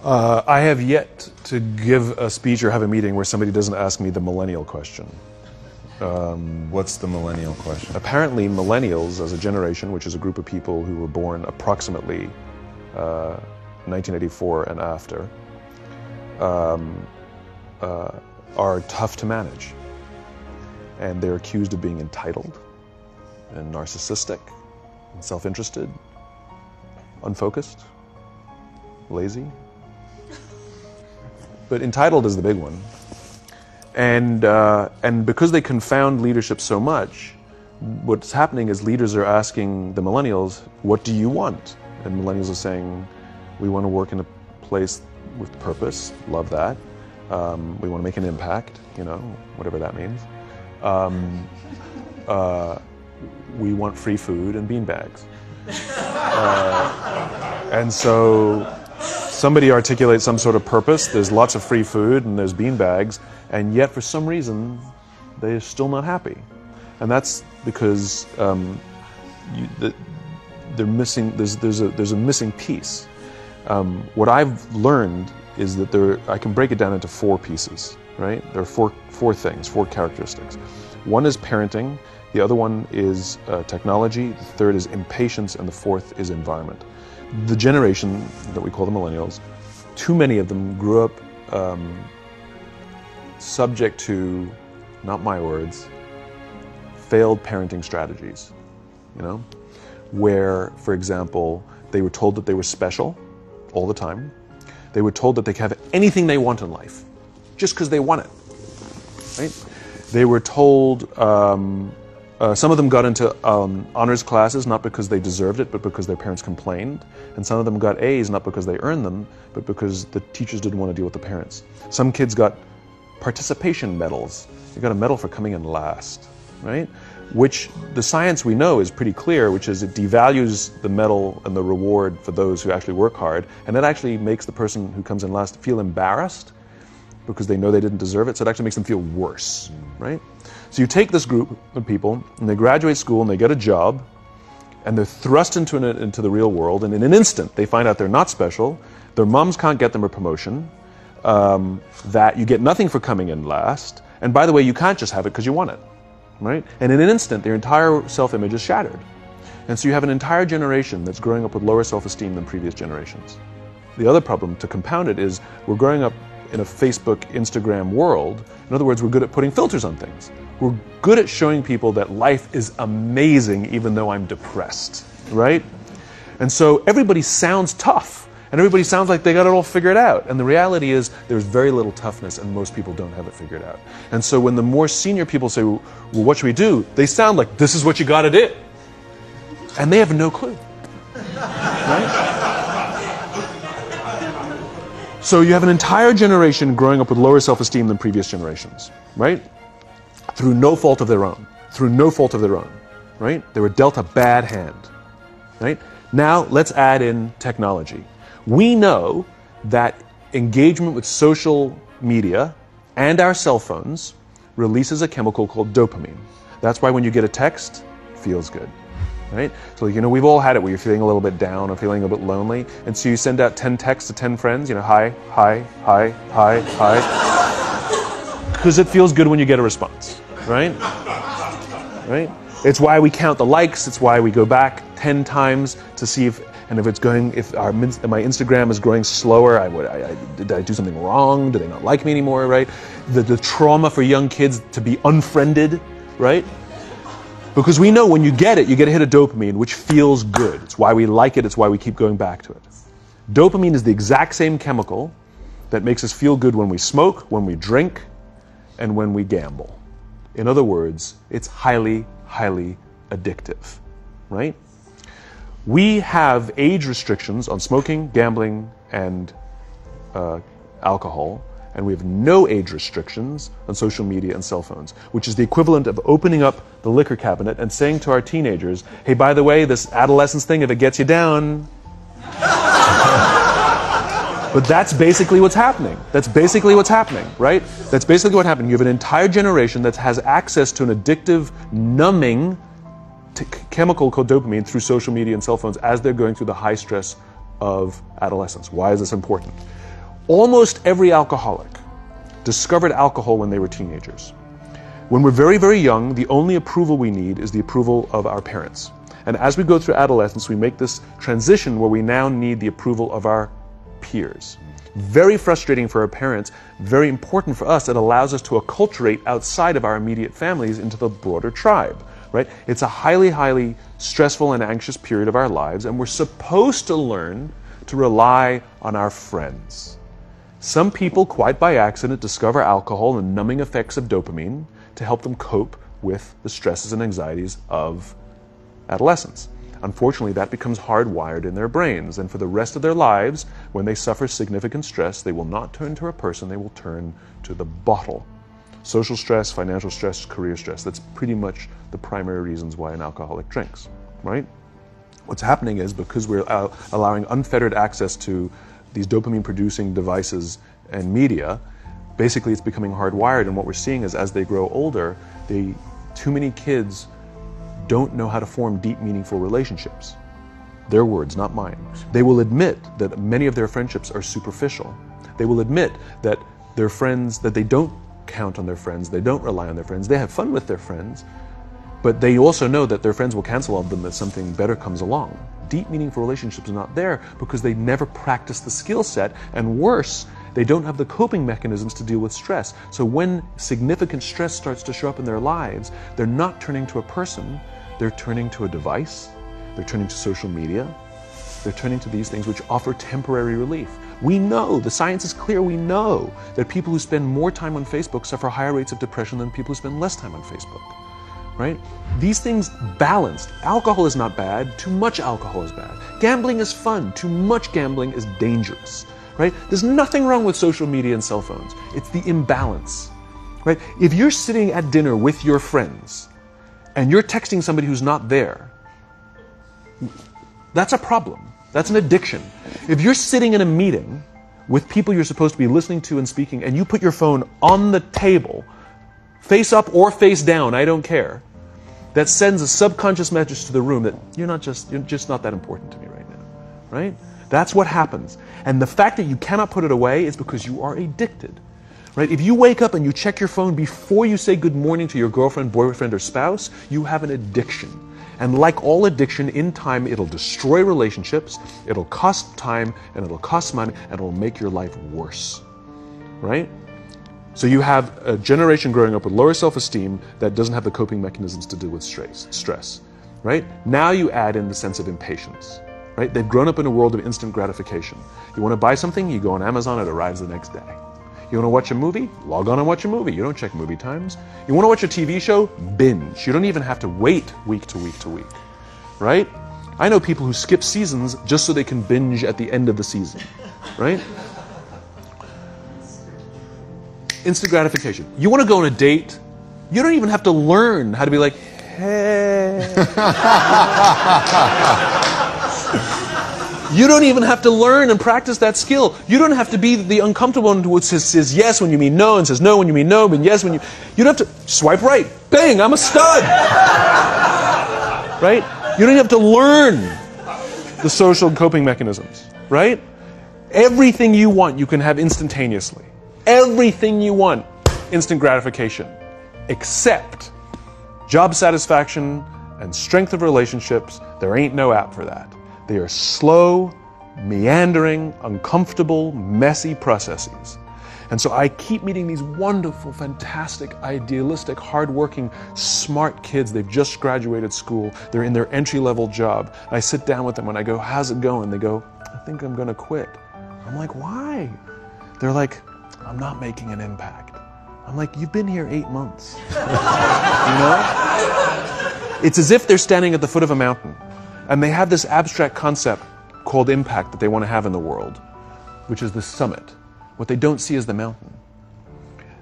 I have yet to give a speech or have a meeting where somebody doesn't ask me the millennial question. What's the millennial question? Apparently, millennials as a generation, which is a group of people who were born approximately 1984 and after, are tough to manage. And they're accused of being entitled and narcissistic and self-interested, unfocused, lazy. But entitled is the big one. And because they confound leadership so much, what's happening is leaders are asking the millennials, what do you want? And millennials are saying, we want to work in a place with purpose, love that. We want to make an impact, whatever that means. We want free food and beanbags. And so somebody articulates some sort of purpose, there's lots of free food and there's beanbags, and yet for some reason they're still not happy. And that's because they're missing, there's a missing piece. What I've learned is that I can break it down into 4 pieces, right? There are four things, 4 characteristics. One is parenting, the other one is technology, the third is impatience, and the fourth is environment. The generation that we call the millennials, too many of them grew up subject to, not my words, failed parenting strategies, where, for example, they were told that they were special all the time. They were told that they could have anything they want in life, just because they want it, right? They were told, some of them got into honors classes, not because they deserved it, but because their parents complained. And some of them got A's, not because they earned them, but because the teachers didn't want to deal with the parents. Some kids got participation medals. You got a medal for coming in last, right? Which the science we know is pretty clear, which is it devalues the medal and the reward for those who actually work hard. And it actually makes the person who comes in last feel embarrassed because they know they didn't deserve it. So it actually makes them feel worse, right? So you take this group of people and they graduate school and they get a job and they're thrust into the real world, and in an instant they find out they're not special, their moms can't get them a promotion, that you get nothing for coming in last, and by the way, you can't just have it because you want it, right? And in an instant their entire self-image is shattered. And so you have an entire generation that's growing up with lower self-esteem than previous generations. The other problem, to compound it, is we're growing up in a Facebook, Instagram world. In other words, we're good at putting filters on things. We're good at showing people that life is amazing even though I'm depressed, right? And so everybody sounds tough, and everybody sounds like they got it all figured out. And the reality is there's very little toughness, and most people don't have it figured out. And so when the more senior people say, well, what should we do? They sound like, this is what you gotta do. And they have no clue, right? So you have an entire generation growing up with lower self-esteem than previous generations, right? Through no fault of their own. Through no fault of their own, right? They were dealt a bad hand, right? Now let's add in technology. We know that engagement with social media and our cell phones releases a chemical called dopamine. That's why when you get a text, it feels good. Right? So, we've all had it where you're feeling a little bit down or feeling a bit lonely. And so you send out 10 texts to 10 friends, hi, hi, hi, hi, hi. Because it feels good when you get a response, right? Right? It's why we count the likes. It's why we go back 10 times to see if my Instagram is growing slower, did I do something wrong? Do they not like me anymore, right? The trauma for young kids to be unfriended, right? Because we know when you get a hit of dopamine, which feels good. It's why we like it. It's why we keep going back to it. Dopamine is the exact same chemical that makes us feel good when we smoke, when we drink, and when we gamble. In other words, it's highly, highly addictive, right? We have age restrictions on smoking, gambling, and alcohol. And we have no age restrictions on social media and cell phones, which is the equivalent of opening up the liquor cabinet and saying to our teenagers, hey, by the way, this adolescence thing, if it gets you down. But that's basically what's happening. That's basically what's happening, right? That's basically what happened. You have an entire generation that has access to an addictive, numbing chemical called dopamine through social media and cell phones as they're going through the high stress of adolescence. Why is this important? Almost every alcoholic discovered alcohol when they were teenagers. When we're very, very young, the only approval we need is the approval of our parents. And as we go through adolescence, we make this transition where we now need the approval of our peers. Very frustrating for our parents, very important for us. It allows us to acculturate outside of our immediate families into the broader tribe, right? It's a highly, highly stressful and anxious period of our lives, and we're supposed to learn to rely on our friends. Some people, quite by accident, discover alcohol and numbing effects of dopamine to help them cope with the stresses and anxieties of adolescence. Unfortunately, that becomes hardwired in their brains, and for the rest of their lives, when they suffer significant stress, they will not turn to a person, they will turn to the bottle. Social stress, financial stress, career stress, that's pretty much the primary reasons why an alcoholic drinks, right? What's happening is, because we're allowing unfettered access to these dopamine-producing devices and media, basically it's becoming hardwired, and what we're seeing is, as they grow older, too many kids don't know how to form deep, meaningful relationships. Their words, not mine. They will admit that many of their friendships are superficial. They will admit that their friends, that they don't count on their friends, they don't rely on their friends, they have fun with their friends, but they also know that their friends will cancel on them if something better comes along. Deep, meaningful relationships are not there because they never practice the skill set, and worse, they don't have the coping mechanisms to deal with stress. So when significant stress starts to show up in their lives, they're not turning to a person, they're turning to a device, they're turning to social media, they're turning to these things which offer temporary relief. We know, the science is clear, we know that people who spend more time on Facebook suffer higher rates of depression than people who spend less time on Facebook, right? These things balanced. Alcohol is not bad, too much alcohol is bad. Gambling is fun, too much gambling is dangerous, right? There's nothing wrong with social media and cell phones. It's the imbalance, right? If you're sitting at dinner with your friends and you're texting somebody who's not there, that's a problem. That's an addiction. If you're sitting in a meeting with people you're supposed to be listening to and speaking, and you put your phone on the table, face up or face down, I don't care, that sends a subconscious message to the room that you're just not that important to me right now, right? That's what happens. And the fact that you cannot put it away is because you are addicted, right? If you wake up and you check your phone before you say good morning to your girlfriend, boyfriend, or spouse, you have an addiction. And like all addiction, in time, it'll destroy relationships, it'll cost time, and it'll cost money, and it'll make your life worse, right? So you have a generation growing up with lower self-esteem that doesn't have the coping mechanisms to deal with stress, right? Now you add in the sense of impatience, right? They've grown up in a world of instant gratification. You want to buy something, you go on Amazon, it arrives the next day. You want to watch a movie? Log on and watch a movie. You don't check movie times. You want to watch a TV show? Binge. You don't even have to wait week to week to week, right? I know people who skip seasons just so they can binge at the end of the season, right? Instant gratification. You want to go on a date? You don't even have to learn how to be like, hey. You don't even have to learn and practice that skill. You don't have to be the uncomfortable one who says yes when you mean no, and says no when you mean no, and yes when you... You don't have to swipe right. Bang, I'm a stud. Right? You don't have to learn the social coping mechanisms. Right? Everything you want, you can have instantaneously. Everything you want, instant gratification. Except job satisfaction and strength of relationships, there ain't no app for that. They are slow, meandering, uncomfortable, messy processes. And so I keep meeting these wonderful, fantastic, idealistic, hardworking, smart kids. They've just graduated school. They're in their entry-level job. I sit down with them and I go, how's it going? They go, I think I'm going to quit. I'm like, why? They're like, I'm not making an impact. I'm like, you've been here 8 months. You know? It's as if they're standing at the foot of a mountain. And they have this abstract concept called impact that they want to have in the world, which is the summit. What they don't see is the mountain.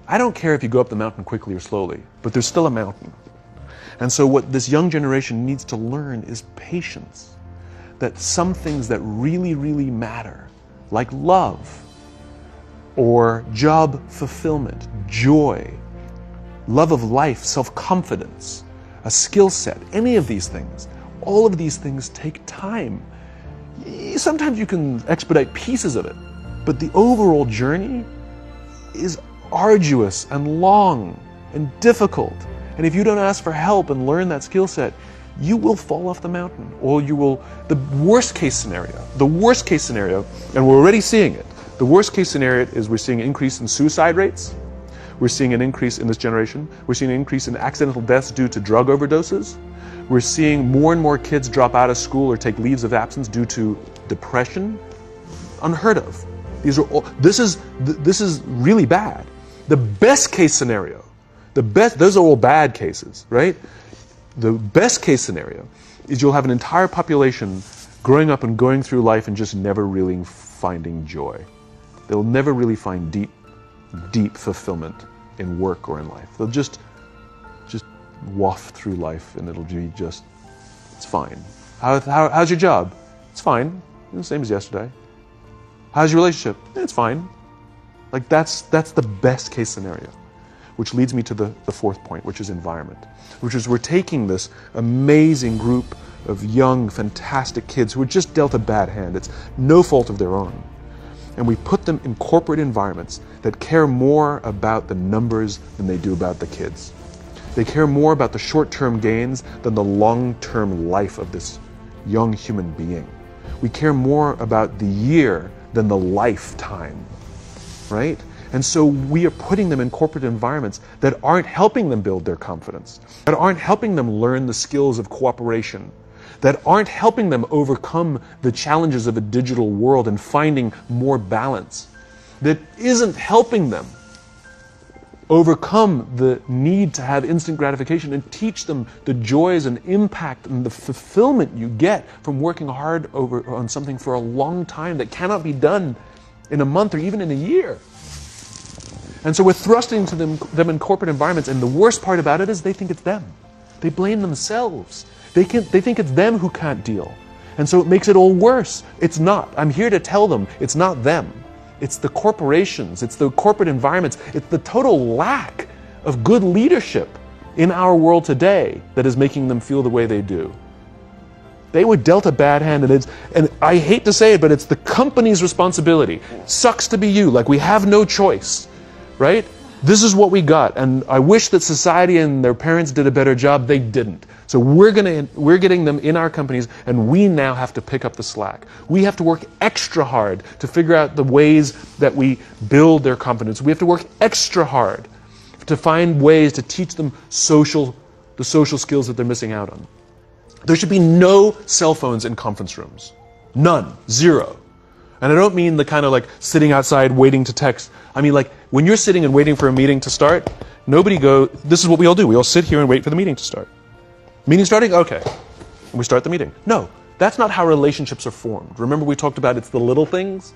I don't care if you go up the mountain quickly or slowly, but there's still a mountain. And so what this young generation needs to learn is patience. That some things that really, really matter, like love, or job fulfillment, joy, love of life, self-confidence, a skill set, any of these things, all of these things take time. Sometimes you can expedite pieces of it, But the overall journey is arduous and long and difficult. And if you don't ask for help and learn that skill set, you will fall off the mountain, or you will, the worst case scenario, and we're already seeing it, the worst case scenario is we're seeing an increase in suicide rates, we're seeing an increase in this generation, we're seeing an increase in accidental deaths due to drug overdoses, we're seeing more and more kids drop out of school or take leaves of absence due to depression. Unheard of. This is really bad. The best case scenario, those are all bad cases, right? The best case scenario is you'll have an entire population growing up and going through life and just never really finding joy. They'll never really find deep fulfillment in work or in life. They'll just waft through life and it'll be just, it's fine. How's your job? It's fine. The same as yesterday. How's your relationship? It's fine. Like that's the best case scenario. Which leads me to the fourth point, which is environment. Which is we're taking this amazing group of young, fantastic kids who are just dealt a bad hand. It's no fault of their own. And we put them in corporate environments that care more about the numbers than they do about the kids. They care more about the short-term gains than the long-term life of this young human being. We care more about the year than the lifetime, right? And so we are putting them in corporate environments that aren't helping them build their confidence, that aren't helping them learn the skills of cooperation, that aren't helping them overcome the challenges of a digital world and finding more balance, that isn't helping them overcome the need to have instant gratification and teach them the joys and impact and the fulfillment you get from working hard on something for a long time that cannot be done in a month or even in a year. And so we're thrusting to them in corporate environments, and the worst part about it is they think it's them. They blame themselves. They think it's them who can't deal. And so it makes it all worse. It's not. I'm here to tell them it's not them. It's the corporations, it's the corporate environments, it's the total lack of good leadership in our world today that is making them feel the way they do. They were dealt a bad hand, and I hate to say it, but it's the company's responsibility. Sucks to be you, like we have no choice. Right? This is what we got, and I wish that society and their parents did a better job. They didn't. So we're getting them in our companies, and we now have to pick up the slack. We have to work extra hard to figure out the ways that we build their confidence. We have to work extra hard to find ways to teach them the social skills that they're missing out on. There should be no cell phones in conference rooms. None. Zero. And I don't mean the kind of like sitting outside waiting to text. I mean like when you're sitting and waiting for a meeting to start, this is what we all do. We all sit here and wait for the meeting to start. Meeting starting? Okay. And we start the meeting. No, that's not how relationships are formed. Remember we talked about it's the little things?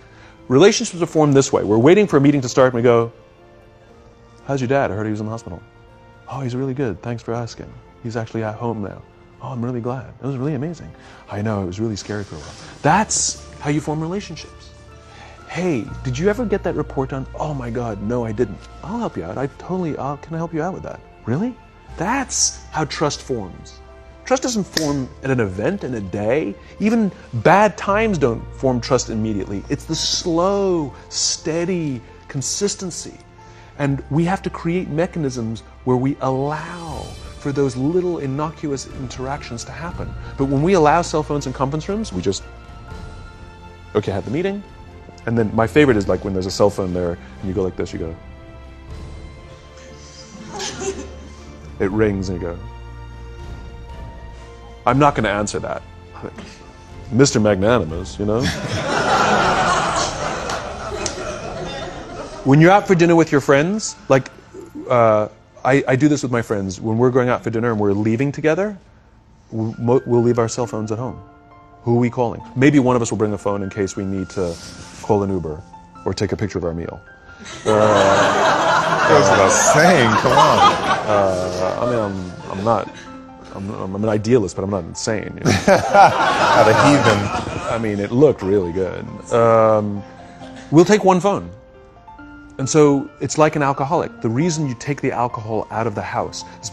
Relationships are formed this way. We're waiting for a meeting to start and we go, how's your dad? I heard he was in the hospital. Oh, he's really good. Thanks for asking. He's actually at home now. Oh, I'm really glad. It was really amazing. I know, it was really scary for a while. That's how you form relationships. Hey, did you ever get that report done? Oh my God, no, I didn't. I'll help you out. Can I help you out with that? Really? That's how trust forms. Trust doesn't form at an event in a day. Even bad times don't form trust immediately. It's the slow, steady consistency. And we have to create mechanisms where we allow for those little innocuous interactions to happen. But when we allow cell phones in conference rooms, we just, okay, have the meeting. And then my favorite is like when there's a cell phone there and you go like this, you go. It rings and you go. I'm not going to answer that. Mr. Magnanimous, you know? When you're out for dinner with your friends, like I do this with my friends. When we're going out for dinner and we're leaving together, we'll leave our cell phones at home. Who are we calling? Maybe one of us will bring a phone in case we need to call an Uber or take a picture of our meal. That goes without saying, come on. I'm an idealist, but I'm not insane. You know? Not a heathen. I mean, it looked really good. We'll take one phone. And so it's like an alcoholic. The reason you take the alcohol out of the house is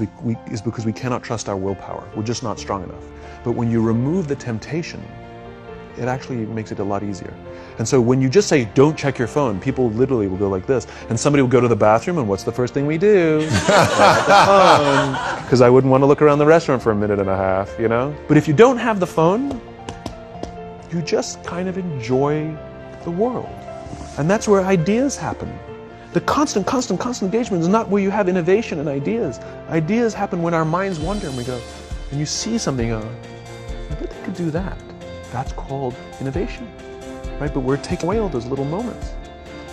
because we cannot trust our willpower. We're just not strong enough. But when you remove the temptation, it actually makes it a lot easier. And so when you just say, don't check your phone, people literally will go like this. And somebody will go to the bathroom, and what's the first thing we do? Because I wouldn't want to look around the restaurant for a minute and a half, you know? But if you don't have the phone, you just kind of enjoy the world. And that's where ideas happen. The constant engagement is not where you have innovation and ideas. Ideas happen when our minds wander and we go, and you see something, I bet they could do that. That's called innovation, right? But we're taking away all those little moments,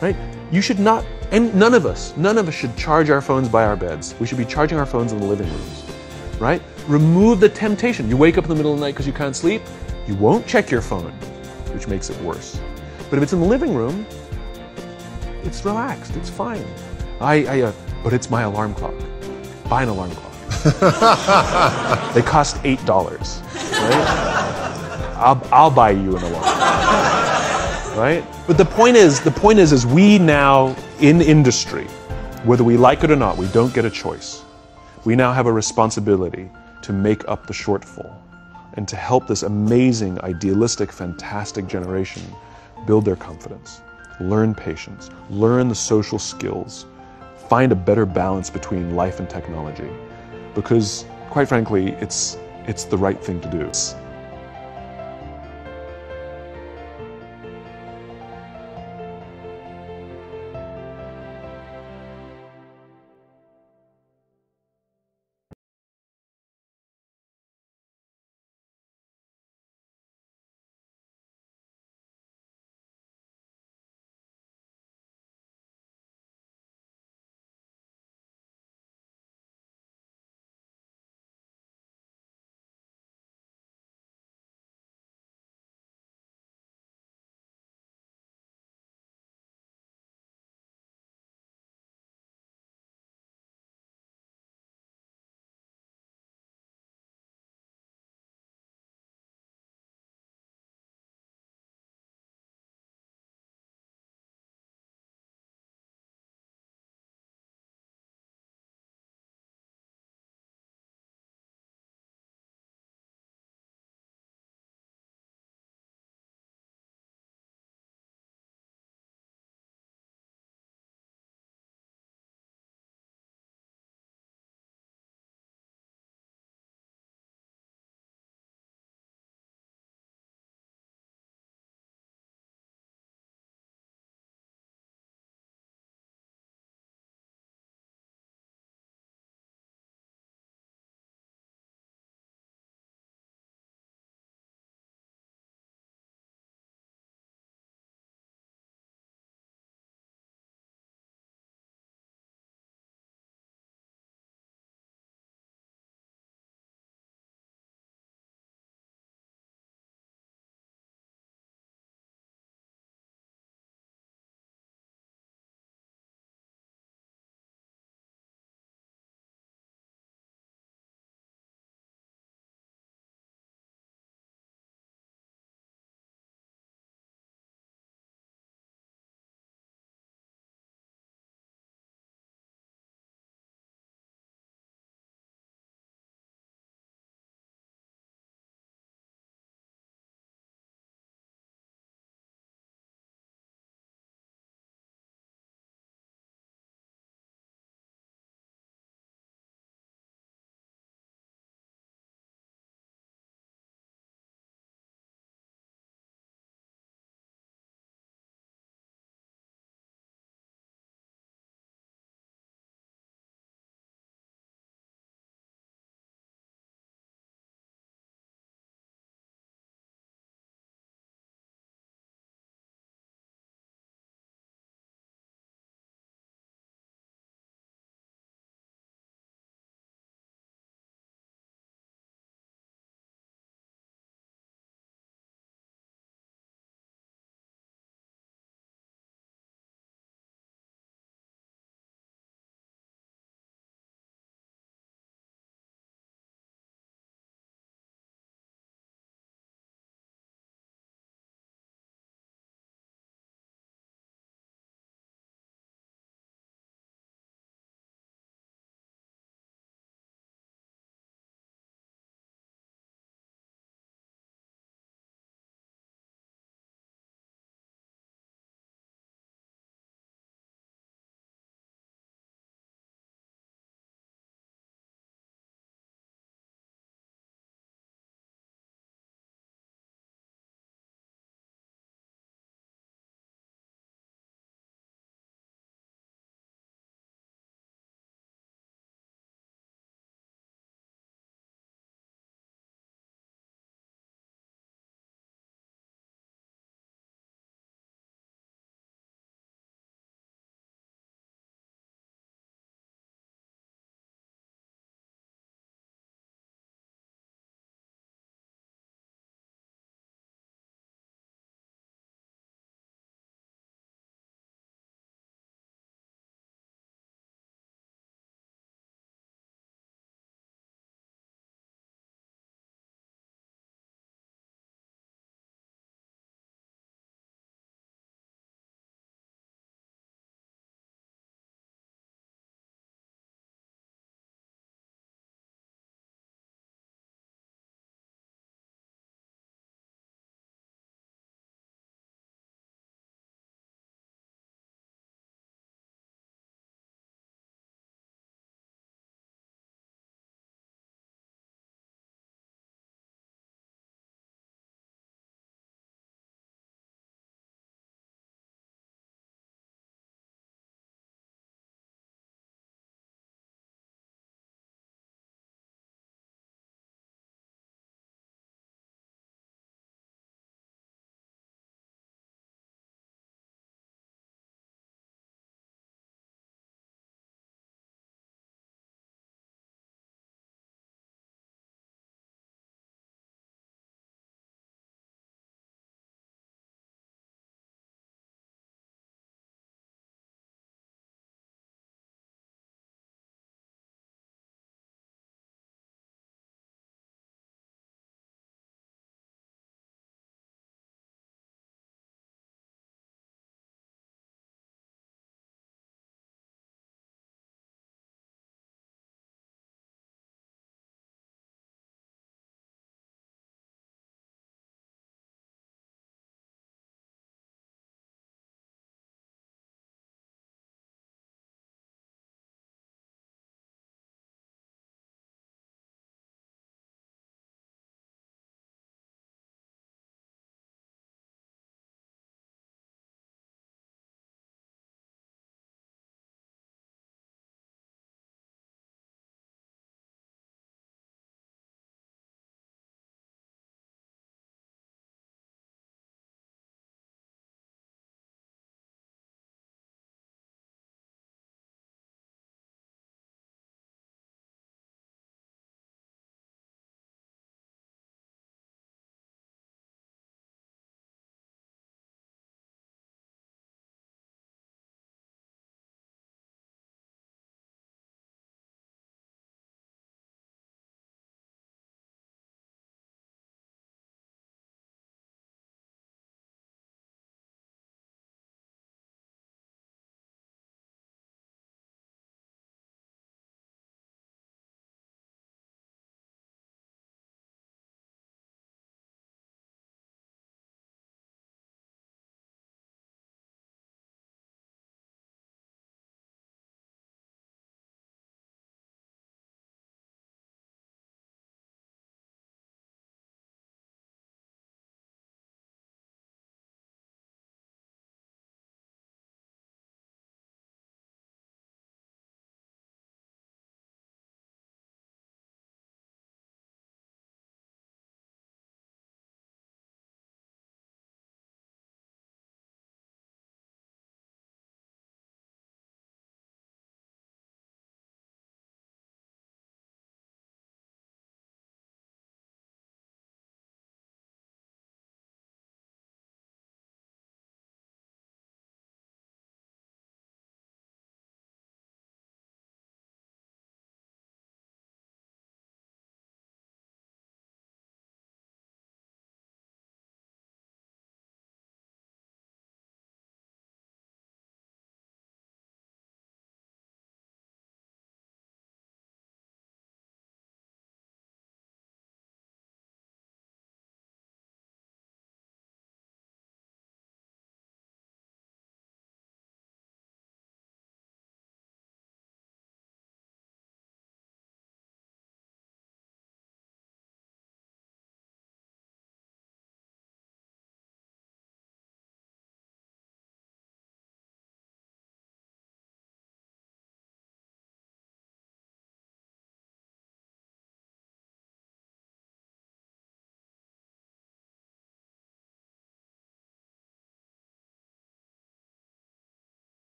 right? You should not, and none of us should charge our phones by our beds. We should be charging our phones in the living rooms, right? Remove the temptation. You wake up in the middle of the night because you can't sleep, you won't check your phone, which makes it worse. But if it's in the living room, it's relaxed, it's fine. But it's my alarm clock. Buy an alarm clock. They cost $8, right? I'll buy you an alarm clock, right? But the point is we now in industry, whether we like it or not, we don't get a choice. We now have a responsibility to make up the shortfall and to help this amazing, idealistic, fantastic generation build their confidence, learn patience, learn the social skills, find a better balance between life and technology. Because, quite frankly, it's the right thing to do.